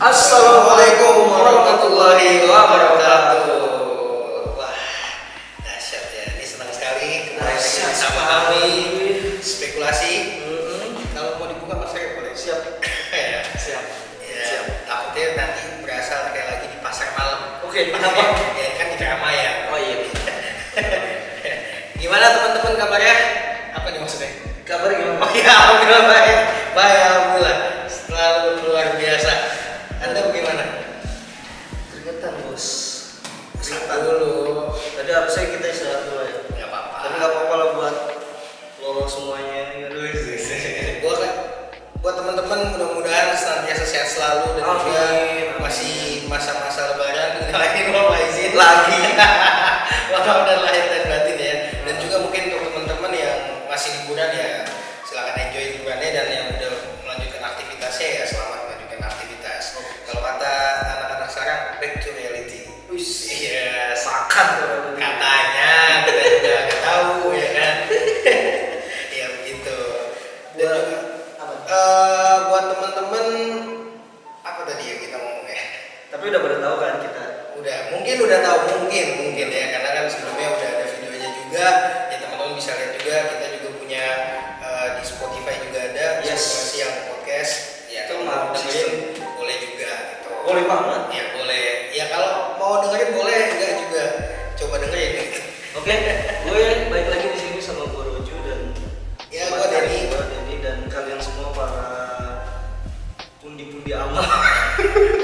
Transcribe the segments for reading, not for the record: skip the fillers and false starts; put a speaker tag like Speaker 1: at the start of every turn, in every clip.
Speaker 1: Assalamualaikum warahmatullahi wabarakatuh. Wah, dahsyat ya. Ini senang sekali kembali lagi bersama kami spekulasi. Kalau mau dibuka Mas Arif boleh?
Speaker 2: Siap.
Speaker 1: Ya.
Speaker 2: Siap.
Speaker 1: Ya,
Speaker 2: Siap.
Speaker 1: takutnya nanti berasa kayak lagi di pasar malam.
Speaker 2: Oke, kenapa?
Speaker 1: Ya kan di Keramaian.
Speaker 2: Oh iya.
Speaker 1: Gimana teman-teman kabarnya? Apa nih maksudnya?
Speaker 2: Kabar gimana?
Speaker 1: Oh ya, alhamdulillah baik. Baik, alhamdulillah. Selalu luar biasa. Anda bagaimana?
Speaker 2: Keringetan bos.
Speaker 1: Sabar dulu.
Speaker 2: Tadi harusnya kita istirahat dulu ya.
Speaker 1: Nggak apa-apa.
Speaker 2: Tapi nggak apa-apa lah buat lolos semuanya.
Speaker 1: Buat teman-teman mudah-mudahan senantiasa sehat selalu dan juga masih masa-masa lebaran lagi mau izin lagi. Mudah-mudahan lahir dan batin ya. Dan juga mungkin untuk teman-teman yang masih liburan ya silakan enjoy liburannya, dan yang udah melanjutkan aktivitasnya ya selamat melanjutkan aktivitas. Kalau kata anak-anak sekarang back to reality. Iya,
Speaker 2: Makan
Speaker 1: katanya kita juga nggak tahu ya kan. Ya begitu. Dan juga buat teman-teman apa tadi ya kita ngomong ya?
Speaker 2: Tapi udah pada tahu kan kita.
Speaker 1: Mungkin udah tahu mungkin ya, karena kan sebelumnya udah ada videonya juga ya, teman-teman bisa lihat juga. Kita juga punya di Spotify juga ada spekulasi yang podcast ya,
Speaker 2: Itu
Speaker 1: kalau mau
Speaker 2: sistem.
Speaker 1: dengerin boleh juga gitu.
Speaker 2: Boleh banget.
Speaker 1: Ya boleh ya, kalau mau dengerin boleh, enggak juga coba dengerin gitu.
Speaker 2: Oke, gue balik lagi di sini sama gue Roju dan
Speaker 1: Ya, gue Denny.
Speaker 2: Dan kalian semua para pundi-pundi amal.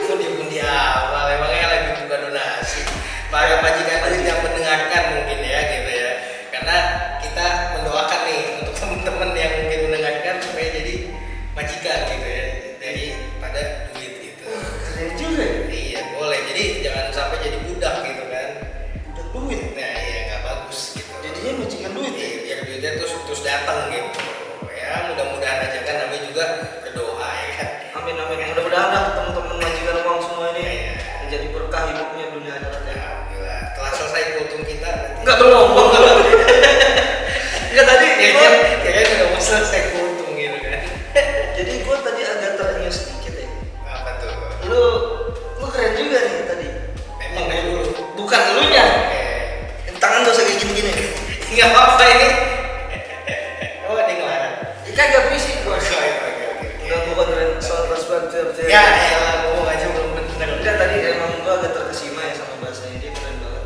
Speaker 1: Pundi-pundi awal emangnya lagi buka donasi. Para majikan duit yang mendengarkan mungkin ya gitu ya. Karena kita mendoakan nih untuk teman-teman yang mungkin mendengarkan supaya jadi majikan gitu ya, daripada duit gitu.
Speaker 2: Keren juga.
Speaker 1: Iya boleh. Jadi jangan sampai jadi budak gitu kan.
Speaker 2: Udah duit.
Speaker 1: Nah iya nggak bagus gitu.
Speaker 2: Jadinya majikan duit ya.
Speaker 1: Iya, biar duitnya terus datang gitu. Ya mudah-mudahan aja kan, namanya juga berdoa ya kan.
Speaker 2: Amin. Mudah-mudahan dah teman-teman majikan uang semua ini
Speaker 1: Iya.
Speaker 2: menjadi berkah hidupnya dunia akhirat ya.
Speaker 1: Alhamdulillah. Telah selesai kultum kita.
Speaker 2: Enggak belum. Enggak tadi
Speaker 1: Kayaknya udah mau selesai kultum gitu kan.
Speaker 2: Jadi gue tadi agak terenyuh sedikit ya.
Speaker 1: Apa tuh?
Speaker 2: Lu keren juga nih tadi.
Speaker 1: Memang dari dulu.
Speaker 2: Bukan elunya.
Speaker 1: Oke.
Speaker 2: Tangan gak usah kayak gini-gini.
Speaker 1: Nggak apa-apa ini. Oh ada yang ngelarang.
Speaker 2: Kagak berisik gue.
Speaker 1: Oke.
Speaker 2: Udah bukan soal perspektif.
Speaker 1: Ya elah, ngomong aja belum bener.
Speaker 2: Enggak, tadi emang gue agak terkesima ya sama bahasanya, dia keren banget.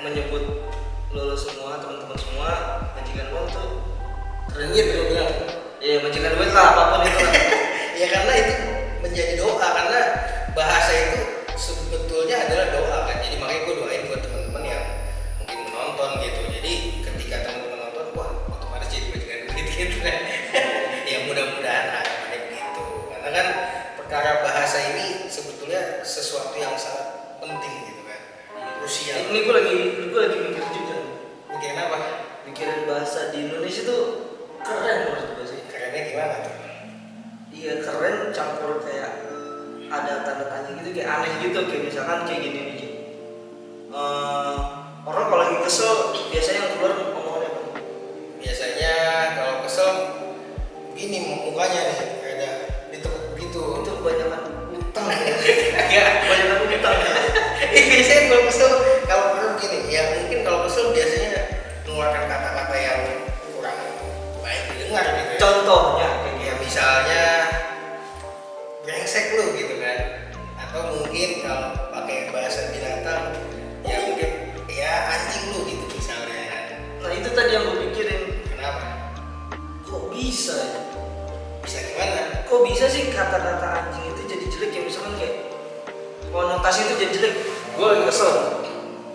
Speaker 2: Menyebut lo semua, teman-teman semua, majikan uang tuh keren
Speaker 1: Iya,
Speaker 2: gitu.
Speaker 1: betul bilang.
Speaker 2: Iya, majikan duit lah, apapun itu lah.
Speaker 1: Ya karena itu menjadi doa, karena bahasa itu sebetulnya adalah doa kan. Jadi makanya gue doain buat teman-teman yang mungkin menonton gitu. Jadi ketika teman-teman nonton, wah otomatis jadi majikan duit gitu kan. Ya mudah-mudahan harapannya begitu. Karena kan perkara bahasa ini sebetulnya sesuatu yang sangat penting gitu kan. Krusial.
Speaker 2: Ini gue lagi mikir juga.
Speaker 1: Mikirin apa?
Speaker 2: Mikirin bahasa di Indonesia tuh keren menurut gue sih.
Speaker 1: Kerennya gimana tuh?
Speaker 2: Iya keren, campur kayak ada tanda tanya gitu, kayak aneh gitu. Kayak misalkan kayak gini nih Ji. Orang kalau lagi kesel biasanya yang keluar omongannya apa?
Speaker 1: Biasanya kalau kesel gini mukanya nih, kayak ditekuk begitu.
Speaker 2: Itu kebanyakan utang ya.
Speaker 1: Ya,
Speaker 2: Kebanyakan utang ya.
Speaker 1: biasanya kalau kesel, kalau perlu gini, ya mungkin kalau kesel biasanya mengeluarkan kata-kata yang kurang baik didengar gitu ya.
Speaker 2: Contohnya kayak
Speaker 1: Ya misalnya brengsek lu gitu kan, atau mungkin kalau pakai bahasa binatang ya mungkin ya anjing lu gitu misalnya.
Speaker 2: nah itu tadi yang gue pikirin,
Speaker 1: Kenapa?
Speaker 2: kok bisa ya?
Speaker 1: Bisa gimana?
Speaker 2: Kok bisa sih kata-kata anjing itu jadi jelek ya? Misalkan kayak konotasi itu jadi jelek. Gue lagi kesel.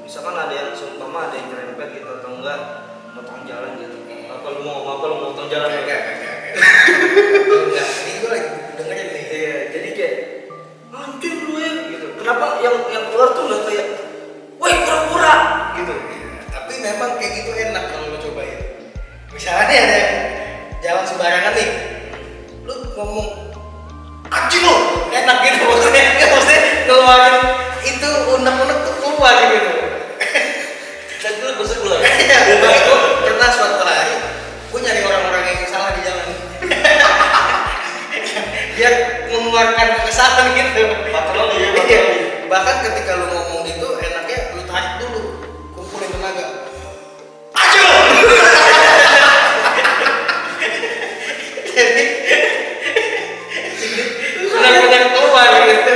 Speaker 2: Misalkan ada yang sumpama ada yang nyerempet gitu atau enggak motong jalan gitu. Apa lu mau motong jalan?
Speaker 1: Enggak. Enggak, ini gue lagi dengerin nih.
Speaker 2: Iya, jadi kayak anjing lu ya gitu. Kenapa yang keluar tuh nggak kayak, woi pura-pura gitu?
Speaker 1: Tapi memang kayak gitu enak kalau lu cobain. Misalnya nih ada yang jalan sembarangan nih, lu ngomong anjing lu, enak gitu maksudnya keluarin itu unek-unek tuh keluar gitu.
Speaker 2: Dan gue bisa keluar.
Speaker 1: Gue pernah suatu hari gue nyari orang-orang yang salah di jalan. Biar mengeluarkan kekesalan gitu. Bahkan ketika lu ngomong gitu enaknya lu tarik dulu, kumpulin tenaga. Ajo. Jadi benar-benar keluar gitu.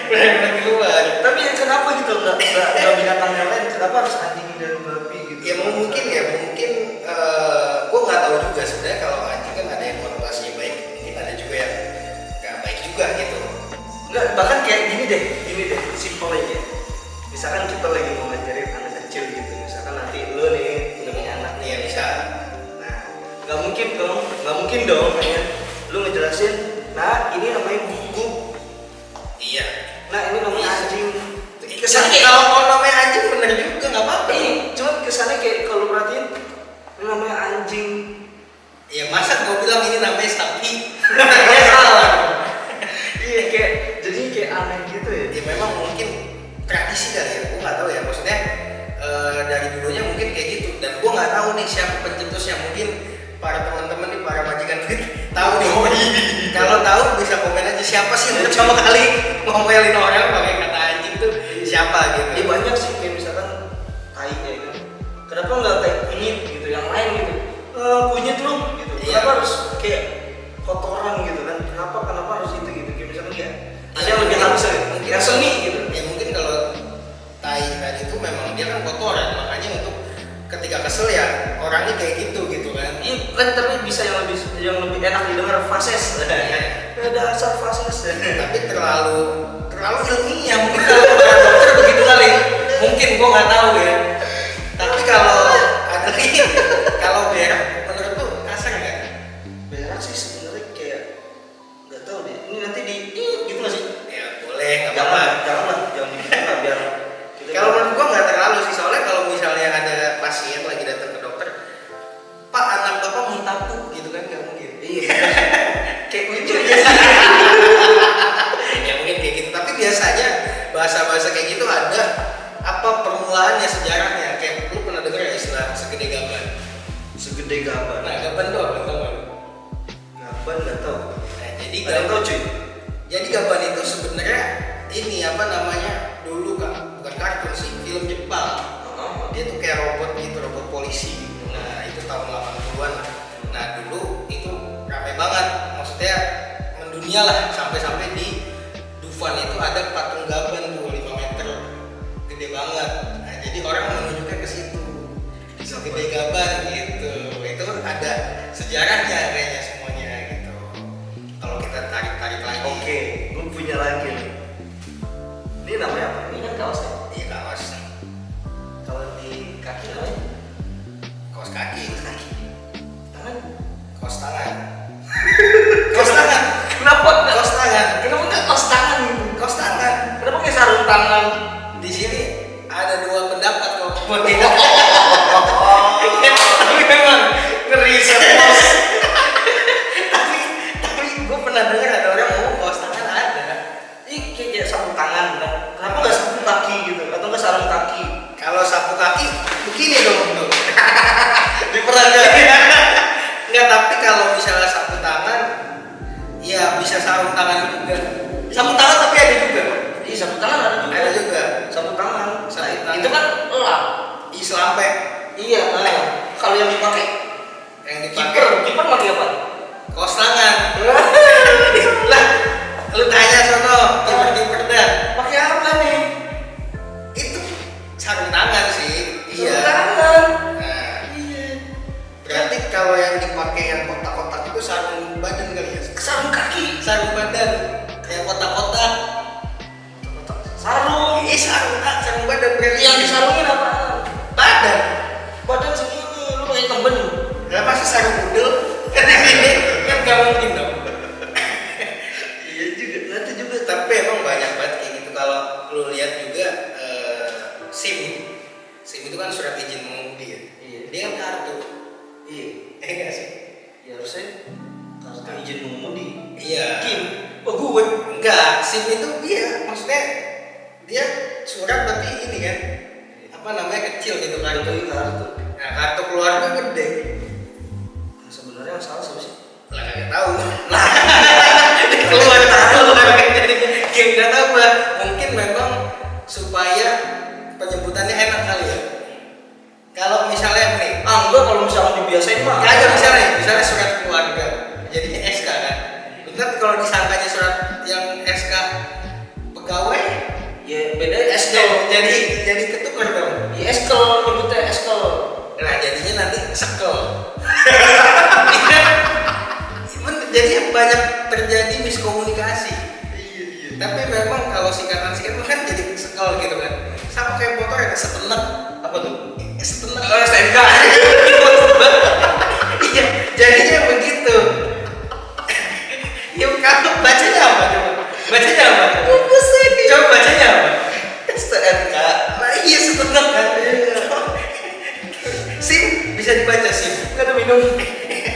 Speaker 1: Benar-benar keluar.
Speaker 2: Tapi ya kenapa gitu nggak binatang yang lain? Kenapa harus anjing dan babi gitu?
Speaker 1: Ya mungkin gue nggak tahu juga sebenarnya. Kalau anjing kan ada yang konotasinya baik, mungkin ada juga yang nggak baik juga gitu.
Speaker 2: Enggak, bahkan kayak gini deh, simpel aja. Misalkan kita lagi mau ngajarin anak kecil gitu, misalkan nanti lo nih udah punya anak nih
Speaker 1: Ya bisa.
Speaker 2: Nah, nggak mungkin dong kayak lo ngejelasin, nah ini namanya buku,
Speaker 1: Iya.
Speaker 2: nah ini namanya anjing.
Speaker 1: Kesannya kayak kalau namanya anjing bener juga nggak apa-apa.
Speaker 2: Cuman kesannya kayak kalau perhatiin, ini namanya anjing.
Speaker 1: Ya masa gue bilang ini namanya sapi?
Speaker 2: Ya salah. Iya kayak jadi kayak aneh gitu ya.
Speaker 1: Ya memang mungkin tradisi kali ya, gue nggak tahu ya. Maksudnya dari dulunya mungkin kayak gitu. Dan gue nggak tahu nih siapa pencetusnya. Mungkin para teman-teman nih, para majikan tahu nih. Kalau tahu bisa komen aja siapa sih yang pertama kali ngomelin orang pakai kata anjing tuh siapa gitu.
Speaker 2: Ini banyak sih kayak misalkan tai ya kan. Kenapa nggak tai kunyit gitu, yang lain gitu? Kunyit lu gitu.
Speaker 1: Iya.
Speaker 2: Kenapa harus kayak kotoran gitu kan? Kenapa harus itu gitu? Kayak misalkan ya ada yang lebih
Speaker 1: mungkin-
Speaker 2: halus ya,
Speaker 1: mungkin-
Speaker 2: yang seni gitu.
Speaker 1: Ya mungkin kalau tai tadi itu memang dia kan kotoran, makanya untuk ketika kesel ya orangnya kayak gitu kan.
Speaker 2: Iya kan, tapi bisa yang lebih enak didengar fases. Ada asal fases.
Speaker 1: Tapi terlalu ilmiah mungkin kalau bukan dokter begitu kali. Mungkin gua nggak tahu ya. Tapi kalau ada lagi kalau berak menurut lu kasar nggak?
Speaker 2: Berak sih sebenarnya kayak nggak tahu deh. Ini nanti di gitu nggak sih?
Speaker 1: Ya boleh, nggak apa-apa.
Speaker 2: Jangan dibikin lah biar.
Speaker 1: Kalau menurut gua nggak terlalu sih, soalnya kalau misalnya ada pasien lagi datang ke dokter, Pak anak bapak muntah pup gitu kan nggak mungkin.
Speaker 2: Iya. Kayak lucu aja.
Speaker 1: Ya mungkin kayak gitu. Tapi biasanya bahasa-bahasa kayak gitu ada apa permulaannya, sejarahnya. Kayak lu pernah dengar ya istilah segede gaban?
Speaker 2: Segede gaban.
Speaker 1: Nah gaban tuh apa tau nggak?
Speaker 2: Gaban nggak tahu.
Speaker 1: Nah, jadi
Speaker 2: Ada yang tahu cuy?
Speaker 1: Jadi gaban itu sebenarnya ini apa namanya dulu kan bukan kartun sih, film Jepang. Dia tuh kayak robot gitu, robot polisi. Nah itu tahun 80-an lah. Nah dulu itu rame banget, maksudnya mendunia lah, sampai-sampai di Dufan itu ada patung gaban tuh 5 meter, gede banget. Nah jadi orang menunjuknya ke situ, segede gaban gitu. Itu ada sejarahnya kayaknya semuanya gitu. Kalau kita tarik-tarik lagi.
Speaker 2: Oke, gue punya lagi nih. Ini namanya apa? Ini kan kaos ya?
Speaker 1: Iya kaos,
Speaker 2: Kalau di kaki namanya?
Speaker 1: kaos kaki,
Speaker 2: Tangan?
Speaker 1: kaos tangan, kaos tangan.
Speaker 2: Kenapa nggak?
Speaker 1: Kaos tangan.
Speaker 2: Kenapa nggak kaos tangan?
Speaker 1: Kaos tangan.
Speaker 2: Kenapa kayak sarung tangan?
Speaker 1: Di sini ada dua pendapat kalau buat kita. Tapi memang ngeriset bos. tapi gue pernah dengar ada orang ngomong kaos tangan ada.
Speaker 2: Ih, kayak sapu tangan kan? Kenapa nggak sapu kaki gitu? Atau nggak sarung kaki?
Speaker 1: Kalau sapu kaki begini dong bro. Diperagain. Enggak, tapi kalau misalnya sapu tangan, ya bisa sarung tangan juga. Sapu tangan tapi ada juga.
Speaker 2: Iya, sapu tangan ada juga.
Speaker 1: Ada juga.
Speaker 2: Sapu tangan.
Speaker 1: Sapu tangan.
Speaker 2: Itu kan elap.
Speaker 1: Islampe
Speaker 2: Iya. Kalau yang dipakai
Speaker 1: yang dipakai
Speaker 2: kiper pakai apa?
Speaker 1: kaos tangan. Lah, lu tanya sono, kiper dah.
Speaker 2: Pakai apa nih?
Speaker 1: Itu sarung tangan sih. Iya.
Speaker 2: Sarung tangan.
Speaker 1: Nah,
Speaker 2: Iya.
Speaker 1: berarti kalau yang dipakai yang kotak-kotak itu sarung badan kali ya?
Speaker 2: Sarung kaki.
Speaker 1: Sarung badan yang kotak-kotak.
Speaker 2: Sarung.
Speaker 1: Sarung badan berarti.
Speaker 2: Yang disarungin apa?
Speaker 1: Badan.
Speaker 2: Badan segini, lu pakai kemben.
Speaker 1: Lah masa sarung udel? Kan di sini kan nggak mungkin dong.
Speaker 2: Iya juga, nanti juga.
Speaker 1: Tapi emang banyak banget kayak gitu. Kalau lu lihat juga SIM itu kan surat izin mengemudi ya.
Speaker 2: Iya.
Speaker 1: Dia kan kartu.
Speaker 2: Iya.
Speaker 1: Enggak sih?
Speaker 2: Ya harusnya kartu izin mengemudi.
Speaker 1: Iya.
Speaker 2: Kim, oh gue.
Speaker 1: Enggak, SIM itu dia maksudnya dia surat tapi ini kan apa namanya kecil gitu kartu.
Speaker 2: Kartu.
Speaker 1: Nah kartu keluarga gede.
Speaker 2: Nah, sebenarnya yang salah siapa sih?
Speaker 1: Lah nggak tahu. Keluar jadi game nggak tahu lah. Mungkin jadi ketukar dong.
Speaker 2: Ya eskel, nyebutnya eskel.
Speaker 1: Nah jadinya nanti sekel. Jadi banyak terjadi miskomunikasi. Iya. Tapi memang kalau singkatan kan jadi sekel gitu kan. Sama kayak motor ada setenek.
Speaker 2: Apa tuh?
Speaker 1: Setenek.
Speaker 2: STNK.
Speaker 1: Iya, jadinya begitu. Ya kamu bacanya apa coba? Bacanya apa? Coba bacanya apa?
Speaker 2: STNK.
Speaker 1: Nah iya setenek kan. SIM bisa dibaca SIM.
Speaker 2: Nggak ada minum.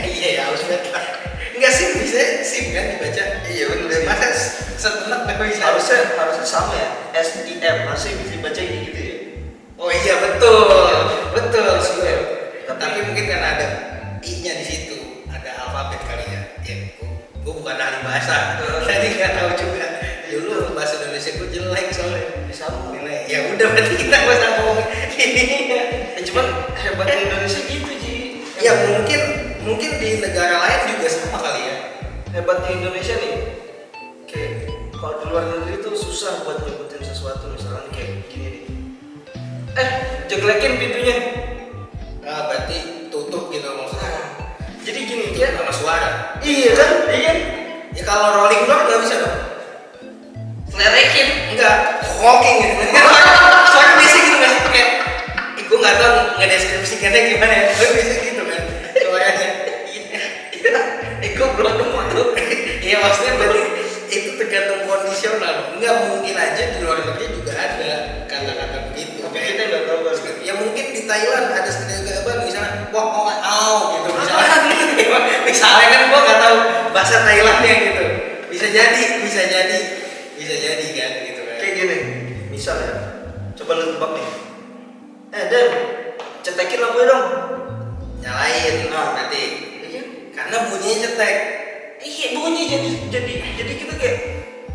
Speaker 1: Iya ya harus baca. Enggak SIM bisa SIM kan dibaca. Iya benar. Masa setenek nggak bisa?
Speaker 2: Harusnya sama ya. SIM masih bisa dibaca gitu ya.
Speaker 1: Oh iya betul SIM. Tapi mungkin kan ada i-nya di situ, ada alfabet kali ya. Ya gue bukan ahli bahasa. Tadi nggak tahu juga. Dulu bahasa Indonesia gue jelek soalnya.
Speaker 2: Sama.
Speaker 1: Ya udah berarti kita nggak usah ngomong ini.
Speaker 2: Cuman hebatnya Indonesia gitu Ji.
Speaker 1: Ya mungkin di negara lain juga sama kali ya.
Speaker 2: Hebatnya Indonesia nih, kayak kalau di luar negeri tuh susah buat nyebutin sesuatu, misalnya kayak gini nih. Jeglekin pintunya.
Speaker 1: Ah berarti tutup gitu maksudnya.
Speaker 2: Jadi gini
Speaker 1: Itu
Speaker 2: dia.
Speaker 1: nama suara.
Speaker 2: Iya kan?
Speaker 1: Ya kalau rolling door nggak bisa dong.
Speaker 2: Lerekin.
Speaker 1: Enggak, hawking gitu. Soalnya biasa gitu kan kayak gue nggak tahu ngedeskripsikannya gimana ya. Gue biasa gitu kan. Suaranya.
Speaker 2: Gue belum nemu.
Speaker 1: Iya maksudnya berarti itu tergantung kondisional. Enggak mungkin aja di luar negeri juga ada kata-kata begitu.
Speaker 2: Tapi kita nggak tahu kan.
Speaker 1: Ya mungkin di Thailand ada sedikit apa misalnya wah gitu misalnya. Misalnya kan gue nggak tahu bahasa Thailandnya gitu. Bisa jadi kan gitu kan.
Speaker 2: Kayak gini, misal ya, coba lu tebak nih. Dan cetekin lampunya dong.
Speaker 1: Nyalain berarti.
Speaker 2: Iya.
Speaker 1: Karena bunyinya cetek.
Speaker 2: Iya bunyi jadi kita kayak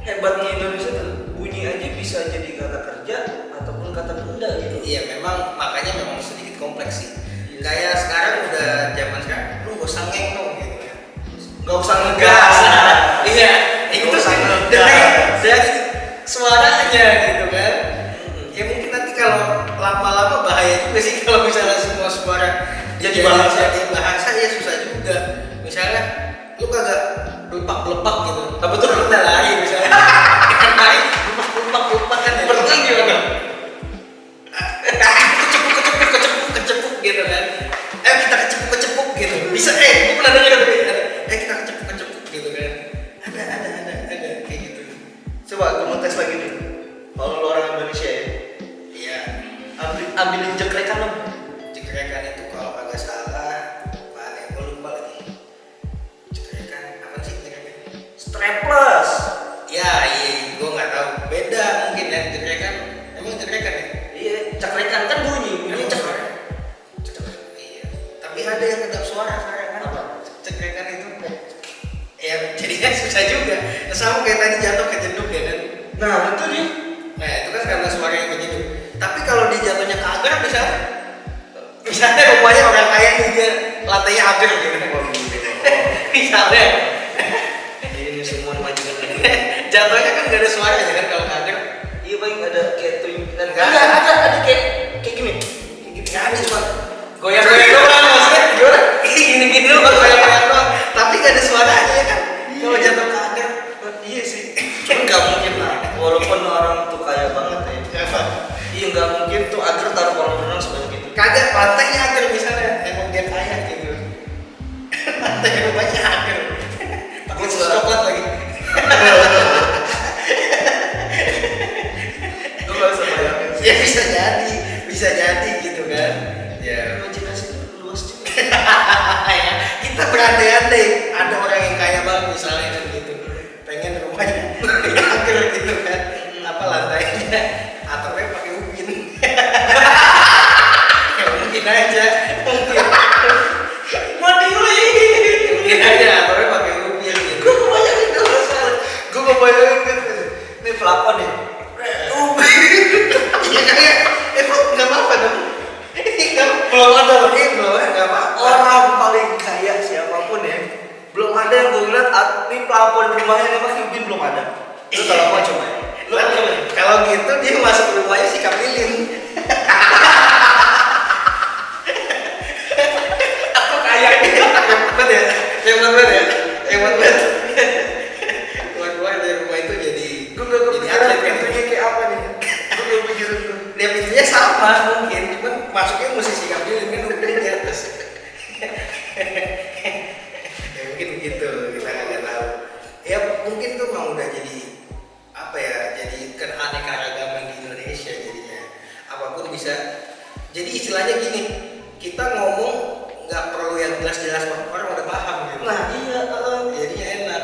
Speaker 2: hebatnya Indonesia tuh bunyi aja bisa jadi kata kerja ataupun kata benda gitu.
Speaker 1: Iya makanya sedikit kompleks sih. Kayak sekarang udah zaman sekarang lu gak usah ngeng dong gitu ya.
Speaker 2: Nggak usah ngegas.
Speaker 1: Iya, itu
Speaker 2: Nggak usah
Speaker 1: sih
Speaker 2: ngegas.
Speaker 1: dari suaranya gitu kan. Ya mungkin nanti kalau lama-lama bahaya juga sih kalau misalnya semua suara
Speaker 2: Jadi bahasa
Speaker 1: ya susah juga. Misalnya lu kagak belepak gitu.
Speaker 2: Apa tuh?
Speaker 1: Lu udah lari misalnya. Lari belepak kan.
Speaker 2: Berenang gimana?
Speaker 1: Kecepuk gitu kan. Kita kecepuk gitu. Bisa gue pernah denger kita kecepuk gitu kan. Ada kayak gitu.
Speaker 2: Coba gue mau tes lagi nih. Kalau lu orang Indonesia ya.
Speaker 1: Iya.
Speaker 2: Ambilin jekrekan dong.
Speaker 1: Jekrekan itu kalau kagak salah mana gue lupa lagi. Jekrekan apa sih jekrekan?
Speaker 2: Strapless.
Speaker 1: Ya iya gue nggak tahu. Beda mungkin ya jekrekan. Emang jekrekan ya?
Speaker 2: Iya, cekrekan kan bunyinya cekrek.
Speaker 1: Iya. Tapi ada yang kedap suara sekarang kan?
Speaker 2: Apa?
Speaker 1: Cekrekan itu. Ya jadinya susah juga. Sama kayak tadi jatuh ke jeduk ya kan?
Speaker 2: Nah itu dia.
Speaker 1: Nah itu kan karena suara yang kejeduk. Tapi kalau dia jatuhnya ke agar misalnya rumahnya orang kaya nih dia lantainya agar gitu. Misalnya
Speaker 2: Ini semua majukan lagi.
Speaker 1: jatuhnya kan gak ada suaranya kan kalau ke agar.
Speaker 2: Iya paling ada kayak tuyul-tuyulan.
Speaker 1: Nggak
Speaker 2: Ada kayak gini.
Speaker 1: Gak ada cuma goyang-goyang doang maksudnya gimana? Gini-gini doang goyang-goyang doang. Tapi gak ada suaranya ya kan? Kalau jatuh ke agar.
Speaker 2: Iya sih. Kan nggak mungkin lah. Walaupun orang tuh kaya banget ya. Iya nggak mungkin tuh agar taruh kolam renang sebanyak itu.
Speaker 1: Kagak lantainya agar misalnya emang dia kaya gitu. Lantai rumahnya agar. Pakai susu coklat lagi.
Speaker 2: Gue nggak bisa bayangin.
Speaker 1: Ya bisa jadi gitu kan. Ya.
Speaker 2: Imajinasi itu luas juga.
Speaker 1: Ya, kita berandai-andai ada orang yang kaya banget misalnya kan gitu. Pengen rumahnya agar gitu kan. Apa lantainya atapnya pakai ubin. Ya mungkin aja. Mungkin aja atapnya pakai ubin gitu.
Speaker 2: Gue kebayangin kalau salah. Gue kebayangin kan. Ini pelakon nih.
Speaker 1: Iya kayak nggak apa-apa dong.
Speaker 2: Belum ada.
Speaker 1: Belum nggak apa-apa.
Speaker 2: Orang paling kaya siapapun ya. Belum ada yang gue lihat ini pelapon rumahnya nih pakai ubin belum ada. Itu kalau apa coba ya? Lu gimana?
Speaker 1: Kalau gitu dia masuk rumahnya sikap lilin.
Speaker 2: Atau kayak
Speaker 1: Hebat ya? Hebat banget ya? Hebat banget. Keluar dari rumah itu jadi
Speaker 2: gue gak kepikiran
Speaker 1: atlet kan.
Speaker 2: pintunya kayak apa nih. Gue gak pikirin tuh.
Speaker 1: Dia pintunya sama mungkin, cuman masuknya mesti sikap lilin kan udah di atas. Ya mungkin begitu, kita nggak tahu. Ya mungkin tuh memang udah jadi apa ya? Jadi keanekaragaman di Indonesia jadinya. Apapun bisa. Jadi istilahnya gini, kita ngomong nggak perlu yang jelas-jelas, orang udah paham gitu.
Speaker 2: Nah iya,
Speaker 1: Jadinya enak.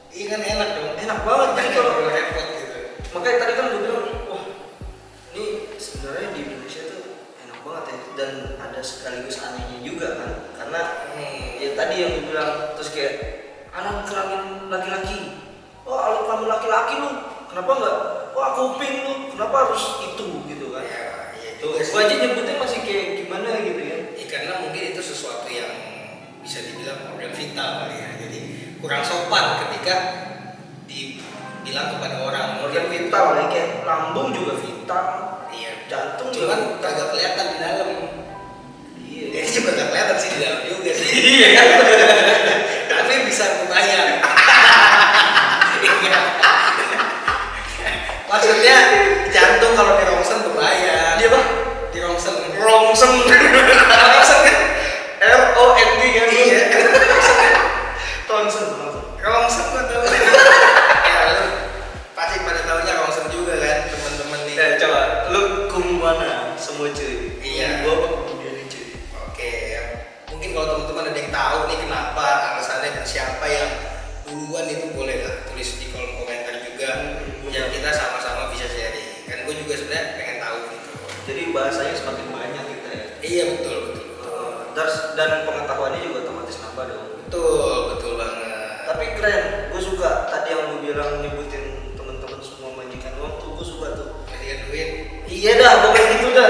Speaker 1: Iya kan enak dong.
Speaker 2: enak banget. Jadi kalau
Speaker 1: perlu repot gitu.
Speaker 2: makanya tadi kan gue bilang, wah ini sebenarnya di Indonesia tuh enak banget ya, dan ada sekaligus anehnya juga kan, karena ya tadi yang gue bilang, terus kayak anak kelamin laki-laki, oh alat kelamin laki-laki lu, kenapa enggak? Wah kuping lu, kenapa harus itu gitu kan?
Speaker 1: Ya, iya
Speaker 2: Tuh,
Speaker 1: juga sih.
Speaker 2: gue aja nyebutnya masih kayak gimana gitu ya.
Speaker 1: Ya, karena mungkin itu sesuatu yang bisa dibilang organ vital kali ya. Jadi kurang sopan ketika dibilang kepada orang
Speaker 2: Organ vital ya, kayak lambung juga vital,
Speaker 1: Iya.
Speaker 2: jantung
Speaker 1: Cuman
Speaker 2: juga
Speaker 1: kagak kelihatan di dalam.
Speaker 2: iya.
Speaker 1: Jadi juga nggak kelihatan sih di dalam juga sih.
Speaker 2: Iya kan?
Speaker 1: Tapi bisa membayang. Iya. Maksudnya jantung kalau di rongsen membayang.
Speaker 2: Dia apa?
Speaker 1: Di rongsen.
Speaker 2: Rongseng.
Speaker 1: Rongsen kan?
Speaker 2: RONG kan?
Speaker 1: Iya.
Speaker 2: Tonsen.
Speaker 1: Rongsen gua tahu. Ya lu pasti pada tahunya rongsen juga kan teman-teman nih.
Speaker 2: Coba lu kumu mana semua cuy?
Speaker 1: Iya.
Speaker 2: Gua apa kumu dia nih cuy?
Speaker 1: Oke, mungkin kalau teman-teman ada yang tahu nih kenapa alasannya dan siapa yang duluan itu boleh lah tulis di kolom komentar juga. Biar kita sama-sama bisa sharing. Kan gue juga sebenarnya pengen tahu gitu.
Speaker 2: Jadi bahasanya semakin banyak kita ya.
Speaker 1: Iya betul betul.
Speaker 2: Dan pengetahuannya juga otomatis nambah dong.
Speaker 1: Betul banget.
Speaker 2: Tapi keren, gue suka tadi yang lu bilang nyebutin teman-teman semua majikan waktu, gue suka tuh.
Speaker 1: Kalian duit.
Speaker 2: Iya dah, pokoknya gitu dah.